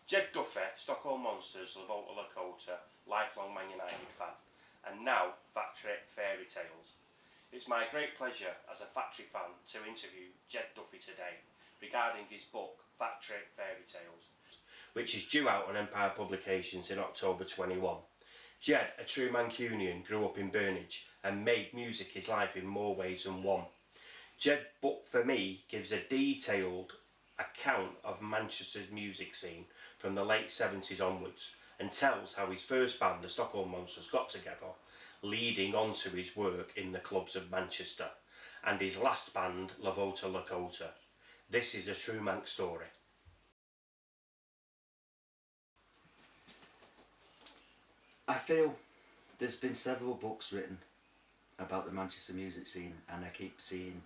Ged Duffy, Stockholm Monsters, Lavolta Lacota, lifelong Man United fan, and now Factory Fairy Tales. It's my great pleasure as a Factory fan to interview Ged Duffy today regarding his book Factory Fairy Tales, which is due out on Empire Publications in October 21. Ged, a true Mancunian, grew up in Burnage and made music his life in more ways than one. Ged's book for me gives a detailed account of Manchester's music scene from the late 70s onwards and tells how his first band, the Stockholm Monsters, got together, leading on to his work in the clubs of Manchester, and his last band, Lavolta Lacota. This is a true Manc story. I feel there's been several books written about the Manchester music scene, and I keep seeing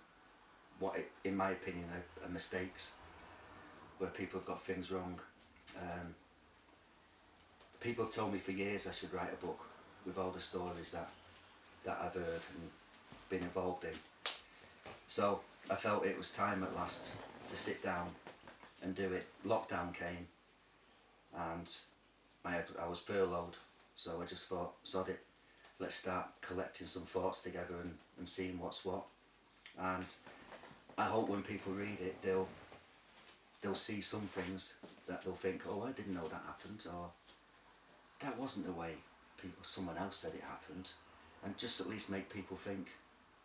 what, in my opinion, are mistakes, where people have got things wrong. People have told me for years I should write a book with all the stories that I've heard and been involved in. So I felt it was time at last to sit down and do it. Lockdown came and I was furloughed, so I just thought, sod it, let's start collecting some thoughts together and seeing what's what. And I hope when people read it, they'll see some things that they'll think, oh, I didn't know that happened, or that wasn't the way someone else said it happened, and just at least make people think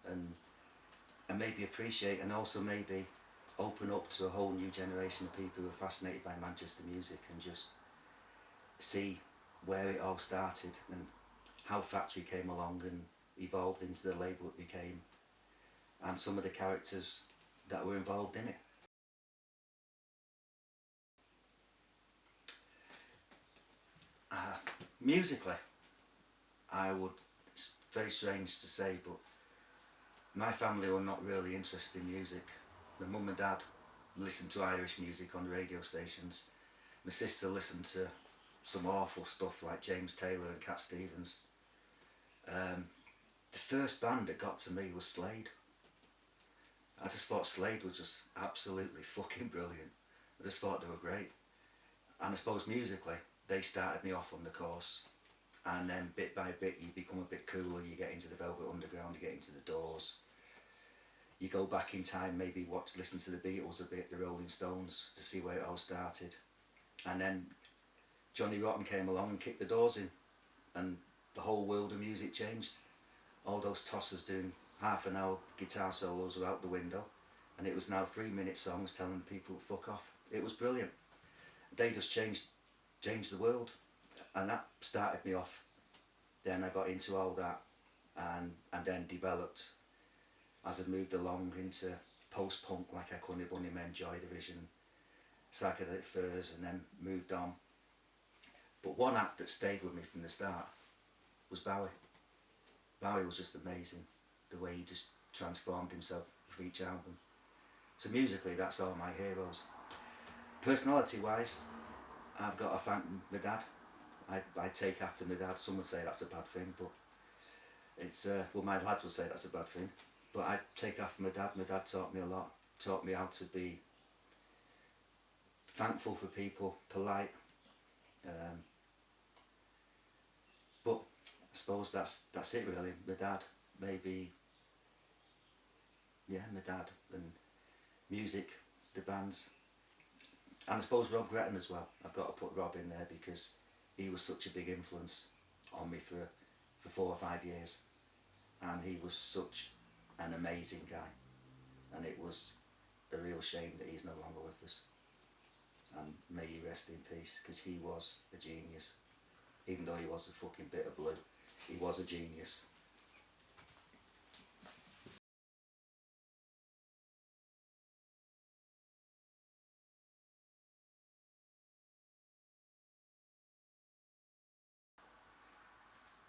and maybe appreciate, and also maybe open up to a whole new generation of people who are fascinated by Manchester music and just see where it all started and how Factory came along and evolved into the label it became, and some of the characters that were involved in it. Musically, it's very strange to say, but my family were not really interested in music. My mum and dad listened to Irish music on the radio stations. My sister listened to some awful stuff like James Taylor and Cat Stevens. The first band that got to me was Slade. I just thought Slade was just absolutely fucking brilliant. I just thought they were great. And I suppose musically, they started me off on the course, and then bit by bit you become a bit cooler. You get into the Velvet Underground, you get into the Doors, you go back in time, maybe listen to the Beatles a bit, the Rolling Stones, to see where it all started. And then Johnny Rotten came along and kicked the doors in, and the whole world of music changed. All those tossers doing half an hour guitar solos were out the window, and it was now 3-minute songs telling people to fuck off. It was brilliant. They just changed the world, and that started me off. Then I got into all that and then developed as I moved along into post-punk like Echo Bunny Men, Joy Division, Psychedelic Furs, and then moved on. But one act that stayed with me from the start was Bowie. Bowie was just amazing, the way he just transformed himself with each album. So musically, that's all my heroes. Personality wise, I've got to thank my dad. I take after my dad. Some would say that's a bad thing, but it's well, my lads would say that's a bad thing, but I take after my dad. My dad taught me a lot, taught me how to be thankful for people, polite, but I suppose that's it really. My dad, maybe, yeah, my dad, and music, the bands. And I suppose Rob Gretton as well. I've got to put Rob in there because he was such a big influence on me for 4 or 5 years, and he was such an amazing guy, and it was a real shame that he's no longer with us, and may he rest in peace, because he was a genius. Even though he was a fucking bit of blue, he was a genius.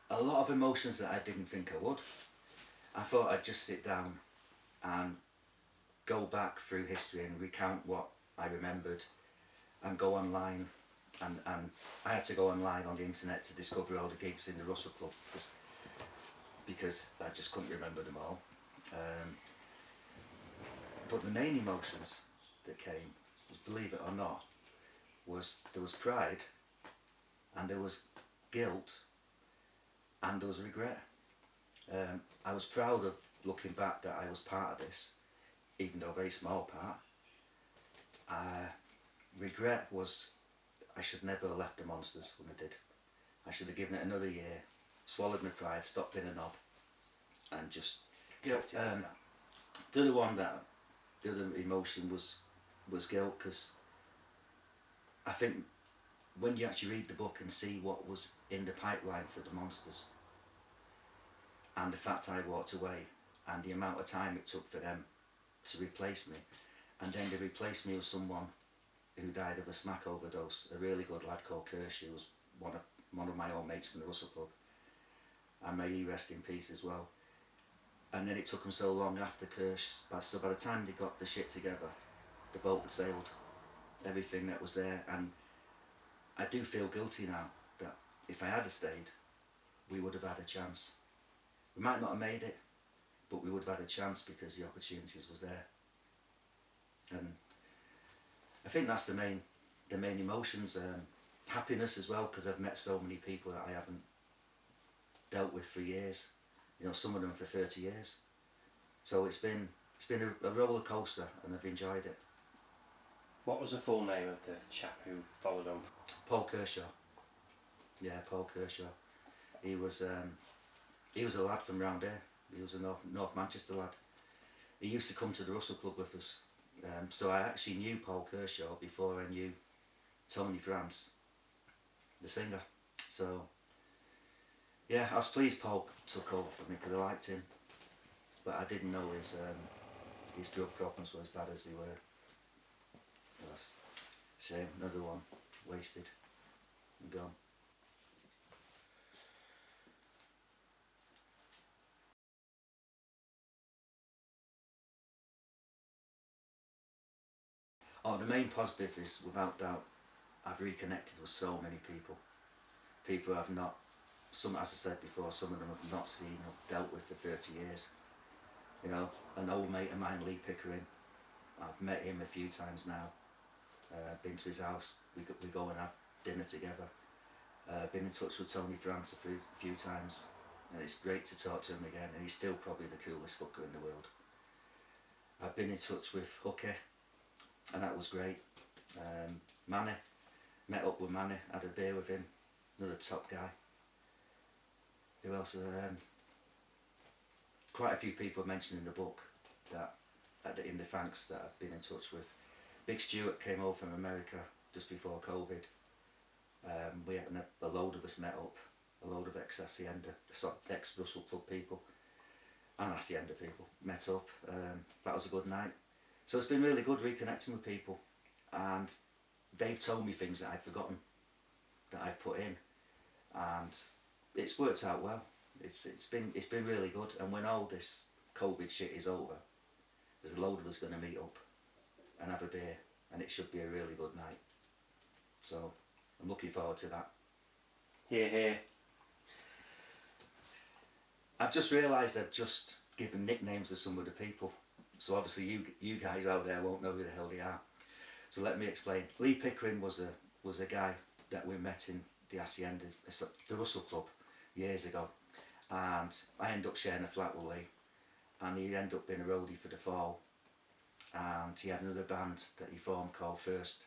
A lot of emotions that I didn't think I would. I thought I'd just sit down and go back through history and recount what I remembered, and go online, and I had to go online on the internet to discover all the gigs in the Russell Club because I just couldn't remember them all. But the main emotions that came was, believe it or not, was there was pride, and there was guilt, and there was regret. I was proud of looking back that I was part of this, even though a very small part. Regret was I should never have left the Monsters when I did. I should have given it another year, swallowed my pride, stopped being a knob, and just Guilty. the other emotion was guilt, because I think when you actually read the book and see what was in the pipeline for the Monsters, and the fact I walked away, and the amount of time it took for them to replace me, and then they replaced me with someone who died of a smack overdose, a really good lad called Kirsch, who was one of my old mates from the Russell Club, and may he rest in peace as well. And then it took them so long after Kirsch, so by the time they got the shit together, the boat had sailed, everything that was there, and I do feel guilty now that if I had stayed, we would have had a chance. We might not have made it, but we would have had a chance because the opportunities was there. And I think that's the main emotions. Happiness as well, because I've met so many people that I haven't dealt with for years. You know, some of them for 30 years. So it's been a roller coaster, and I've enjoyed it. What was the full name of the chap who followed on? Paul Kershaw. Yeah, Paul Kershaw. He was a lad from round here. He was a North Manchester lad. He used to come to the Russell Club with us. So I actually knew Paul Kershaw before I knew Tony France, the singer. So yeah, I was pleased Paul took over for me because I liked him, but I didn't know his drug problems were as bad as they were. Shame, another one wasted and gone. Oh, the main positive is, without doubt, I've reconnected with so many people. People I've not, as I said before, some of them I've not seen or dealt with for 30 years. You know, an old mate of mine, Lee Pickering, I've met him a few times now. Been to his house, we go and have dinner together. Been in touch with Tony France a few times, and it's great to talk to him again, and he's still probably the coolest fucker in the world. I've been in touch with Hooker, and that was great. Manny, met up with Manny, had a beer with him, another top guy. Who else? Quite a few people mentioned in the book that in the thanks that I've been in touch with. Big Stuart came over from America just before COVID. We had a load of us met up, a load of ex-Hacienda, ex-Russell Club people and Hacienda people met up. That was a good night. So it's been really good reconnecting with people, and they've told me things that I'd forgotten that I've put in, and it's worked out well. It's been really good, and when all this COVID shit is over, there's a load of us going to meet up and have a beer, and it should be a really good night. So I'm looking forward to that. Hear, hear. I've just realised I've just given nicknames to some of the people, so obviously you guys out there won't know who the hell they are. So let me explain. Lee Pickering was a guy that we met in the Hacienda, the Russell Club, years ago, and I ended up sharing a flat with Lee, and he ended up being a roadie for the Fall, and he had another band that he formed called First,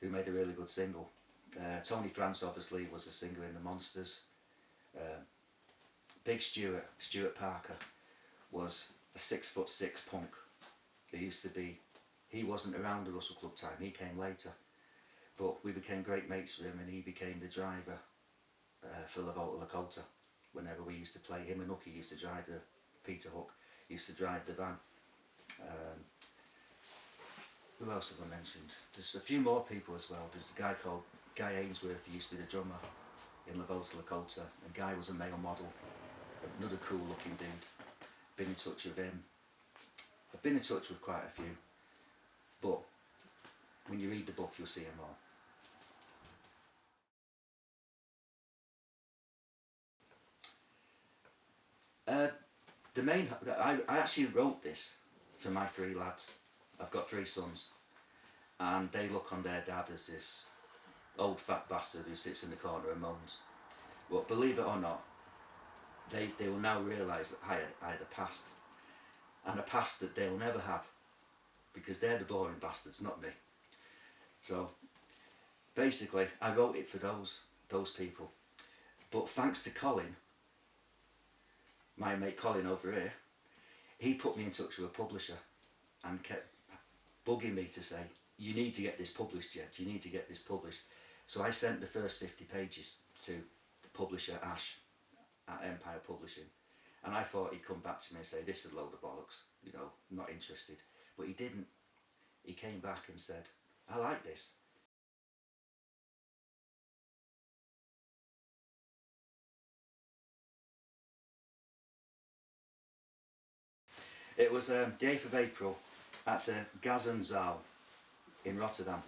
who made a really good single. Tony France obviously was a singer in the Monsters. Big Stuart Parker, was a 6'6" punk. He wasn't around the Russell Club time, he came later, but we became great mates with him, and he became the driver for Lavolta Lacota. Whenever we used to play, him and Hooky used to drive Peter Hook used to drive the van. Who else have I mentioned? There's a few more people as well. There's a guy called Guy Ainsworth, who used to be the drummer in Lavolta Lacota, and Guy was a male model, another cool looking dude. Been in touch with him. I've been in touch with quite a few, but when you read the book you'll see them all. I actually wrote this for my three lads. I've got three sons, and they look on their dad as this old fat bastard who sits in the corner and moans. But believe it or not, they will now realise that I had a past, and a past that they'll never have, because they're the boring bastards, not me. So basically I wrote it for those people. But thanks to Colin, my mate Colin over here, he put me in touch with a publisher and kept bugging me to say, you need to get this published, Jed, you need to get this published. So I sent the first 50 pages to the publisher Ash at Empire Publishing, and I thought he'd come back to me and say, this is a load of bollocks, you know, not interested. But he didn't. He came back and said, I like this. It was the 8th of April at the Gazenzal in Rotterdam.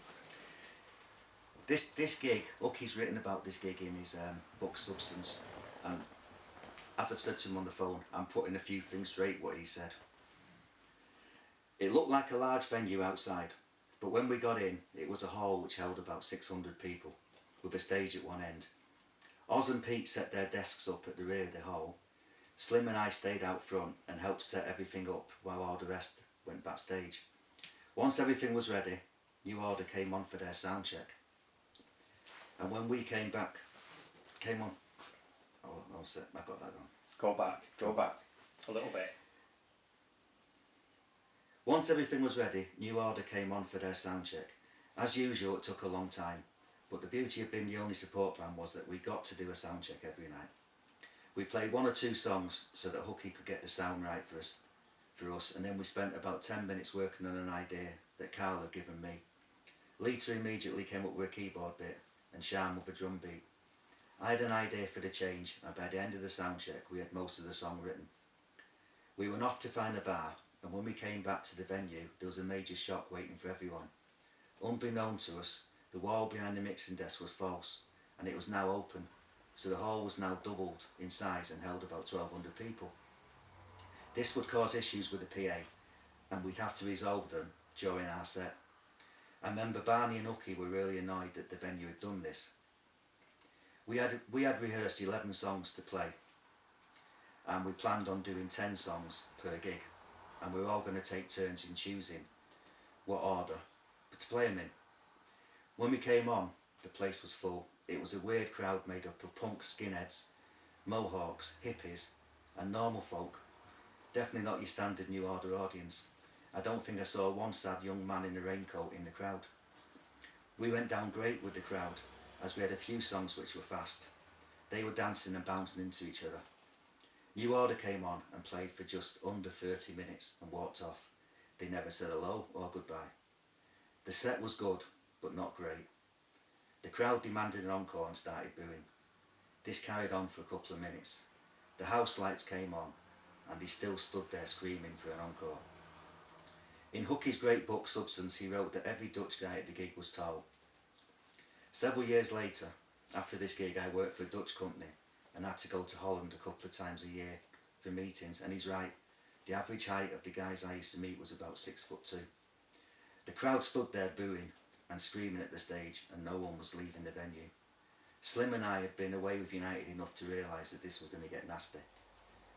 This gig, Ucky's written about this gig in his book Substance, and as I've said to him on the phone, I'm putting a few things straight what he said. It looked like a large venue outside, but when we got in, it was a hall which held about 600 people, with a stage at one end. Oz and Pete set their desks up at the rear of the hall. Slim and I stayed out front and helped set everything up while all the rest went backstage. Once everything was ready, New Order came on for their sound check. And when we came on, I got that wrong. Go back a little bit. Once everything was ready, New Order came on for their sound check. As usual, it took a long time, but the beauty of being the only support band was that we got to do a sound check every night. We played 1 or 2 songs so that Hooky could get the sound right for us, and then we spent about 10 minutes working on an idea that Carl had given me. Lita immediately came up with a keyboard bit, and Sham with a drum beat. I had an idea for the change, and by the end of the sound check we had most of the song written. We went off to find a bar, and when we came back to the venue there was a major shock waiting for everyone. Unbeknown to us, the wall behind the mixing desk was false, and it was now open, so the hall was now doubled in size and held about 1,200 people. This would cause issues with the PA, and we'd have to resolve them during our set. I remember Barney and Ucky were really annoyed that the venue had done this. We had rehearsed 11 songs to play, and we planned on doing 10 songs per gig, and we were all going to take turns in choosing what order to play them in. When we came on, the place was full. It was a weird crowd made up of punk skinheads, mohawks, hippies and normal folk. Definitely not your standard New Order audience. I don't think I saw one sad young man in a raincoat in the crowd. We went down great with the crowd, as we had a few songs which were fast. They were dancing and bouncing into each other. New Order came on and played for just under 30 minutes and walked off. They never said hello or goodbye. The set was good, but not great. The crowd demanded an encore and started booing. This carried on for a couple of minutes. The house lights came on, and he still stood there screaming for an encore. In Hooky's great book Substance, he wrote that every Dutch guy at the gig was tall. Several years later, after this gig, I worked for a Dutch company and had to go to Holland a couple of times a year for meetings, and he's right, the average height of the guys I used to meet was about 6'2". The crowd stood there booing and screaming at the stage, and no one was leaving the venue. Slim and I had been away with United enough to realise that this was going to get nasty.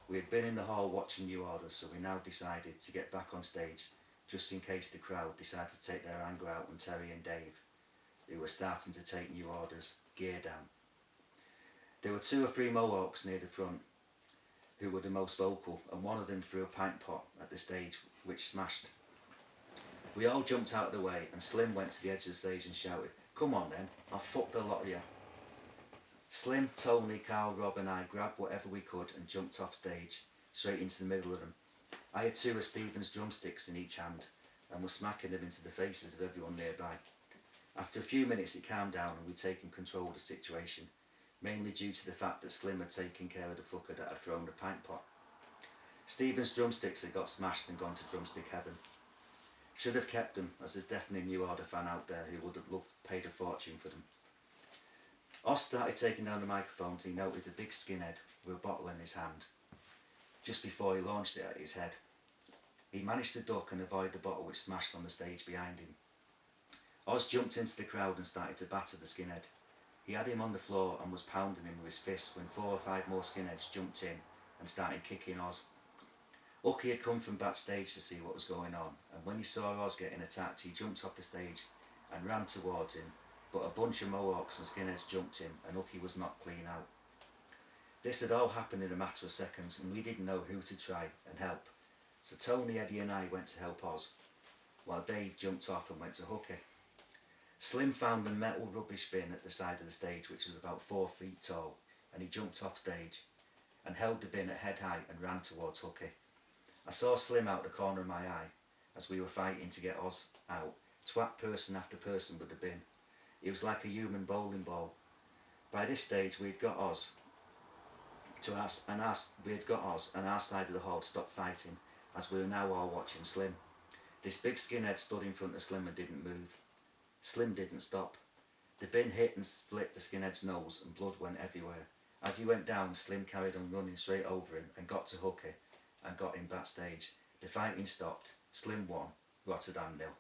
We had been in the hall watching New Order, so we now decided to get back on stage just in case the crowd decided to take their anger out on Terry and Dave, who were starting to take New Order's gear down. There were 2 or 3 Mohawks near the front who were the most vocal, and one of them threw a pint pot at the stage which smashed. We all jumped out of the way, and Slim went to the edge of the stage and shouted, "Come on then, I'll fuck the lot of you." Slim, Tony, Carl, Rob and I grabbed whatever we could and jumped off stage, straight into the middle of them. I had 2 of Stephen's drumsticks in each hand and was smacking them into the faces of everyone nearby. After a few minutes it calmed down and we'd taken control of the situation, mainly due to the fact that Slim had taken care of the fucker that had thrown the pint pot. Stephen's drumsticks had got smashed and gone to drumstick heaven. Should have kept them, as there's definitely a New Order fan out there who would have loved to pay a fortune for them. Oz started taking down the microphones. He noted a big skinhead with a bottle in his hand. Just before he launched it at his head, he managed to duck and avoid the bottle which smashed on the stage behind him. Oz jumped into the crowd and started to batter the skinhead. He had him on the floor and was pounding him with his fists when 4 or 5 more skinheads jumped in and started kicking Oz. Ucky had come from backstage to see what was going on, and when he saw Oz getting attacked, he jumped off the stage and ran towards him, but a bunch of Mohawks and skinheads jumped him and Ucky was knocked clean out. This had all happened in a matter of seconds, and we didn't know who to try and help, so Tony, Eddie and I went to help Oz, while Dave jumped off and went to Hooky. Slim found a metal rubbish bin at the side of the stage which was about 4 feet tall, and he jumped off stage and held the bin at head height and ran towards Hooky. I saw Slim out the corner of my eye as we were fighting to get Oz out, twat person after person with the bin. It was like a human bowling ball. By this stage we'd got Oz and our side of the hall stopped fighting as we were now all watching Slim. This big skinhead stood in front of Slim and didn't move. Slim didn't stop. The bin hit and split the skinhead's nose and blood went everywhere. As he went down, Slim carried on running straight over him and got to Hooky and got him backstage. The fighting stopped. Slim won. Rotterdam 0.